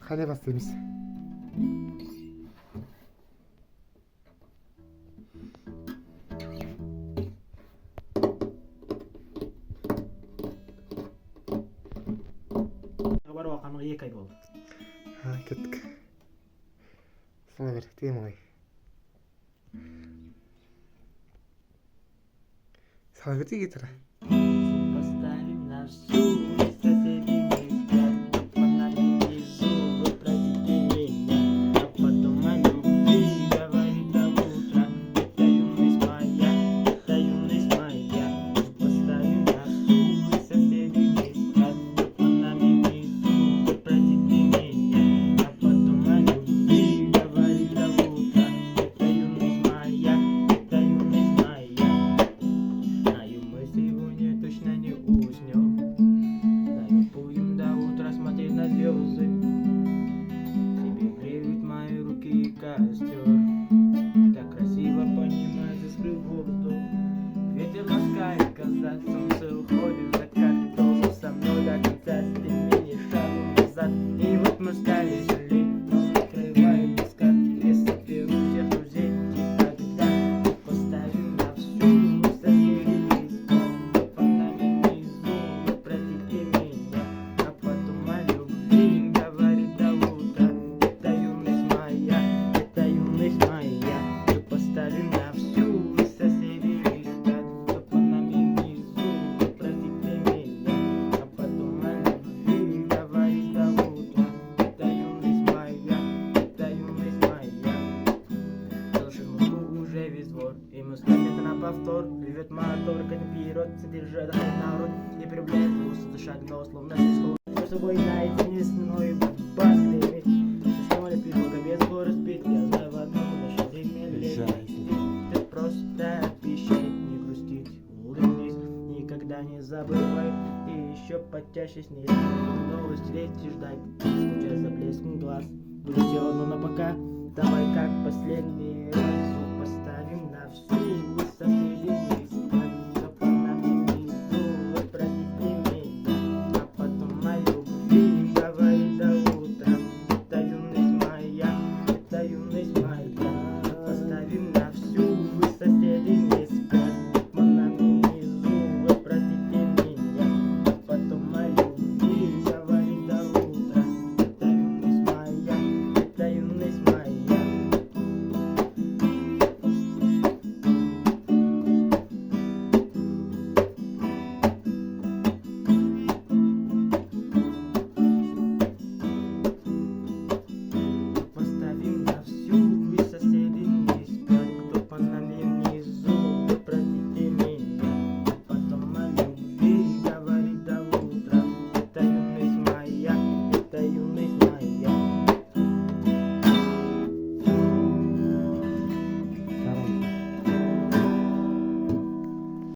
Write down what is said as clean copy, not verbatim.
Hadi başlayalım. Kabar Volkan'ın iyi kayboldu. Ha, gittik. Sana ver, diyeyim olayı. Salveti getir. Поставим на всю соседей места, фонарь внизу, вы пройдите меня, а потом о любви говорит до утра. Это юность моя, это юность моя. Поставим на всю соседей места, фонарь внизу, вы пройдите меня, а потом о любви говорит до утра. Это юность моя, это юность моя. Знаю, мы сегодня точно не уснем. Знаю, будем до утра смотреть на звезды. Тебе греют мои руки и костер. Так красиво поднимается скрыв воздух. Ветер ласкает глаза, солнце уходит в закат. Должен со мной до конца стремени шагу назад. И вот мы стали жили, но закрывает песка. Я соберу всех друзей, и тогда поставим на всю соседей листа. Фонарь внизу, вы пройдите меня, а потом о любви говорит до утра. Это юность моя, это юность моя. Мы поставим на всю соседей листа. Фонарь внизу, вы пройдите меня, а потом о любви говорит до утра. Это юность моя, это юность моя. Слышим музыку уже весь двор, и мы ставим это на повтор. Ревет мотор, конь вперед, содержа доход народ. И прибавляет груз, шагнул, словно сельского. Все с собой наедине с мной бас греметь. Снова лепит, пока без скорость пить. Я знаю в одном нашей земле. Ты просто обещай не грустить, улыбнись, никогда не забывай. И еще почаще с ней новости лечь ждать. Скучай за блеском глаз. Буду все одно, но пока давай как последний раз поставим на всю соседей.